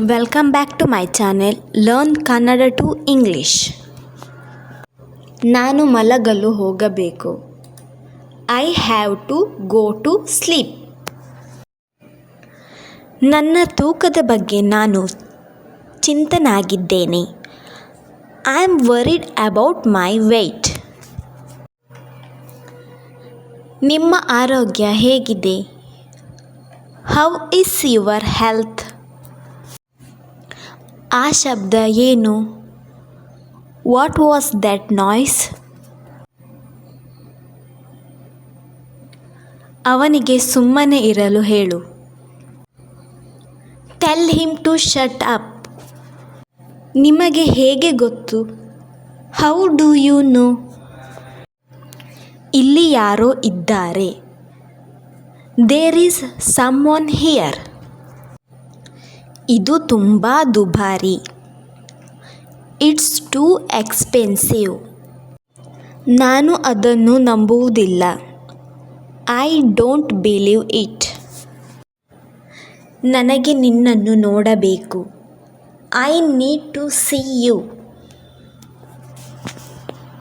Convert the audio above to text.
Welcome back to my channel Learn Kannada to English. ನಾನು ಮಲಗಲು ಹೋಗಬೇಕು. I have to go to sleep. ನನ್ನ ತೂಕದ ಬಗ್ಗೆ ನಾನು ಚಿಂತನಾಗಿದ್ದೇನೆ. I am worried about my weight. ನಿಮ್ಮ ಆರೋಗ್ಯ ಹೇಗಿದೆ? How is your health? ಆ ಶಬ್ದ ಏನು? What was that noise? ಅವನಿಗೆ ಸುಮ್ಮನೆ ಇರಲು ಹೇಳು. Tell him to shut up. ನಿಮಗೆ ಹೇಗೆ ಗೊತ್ತು? How do you know? ಇಲ್ಲಿ ಯಾರೋ ಇದ್ದಾರೆ. There is someone here. ಇದು ತುಂಬ ದುಬಾರಿ. It's too expensive. ನಾನು ಅದನ್ನು ನಂಬುವುದಿಲ್ಲ. I don't believe it. ನನಗೆ ನಿನ್ನನ್ನು ನೋಡಬೇಕು. I need to see you.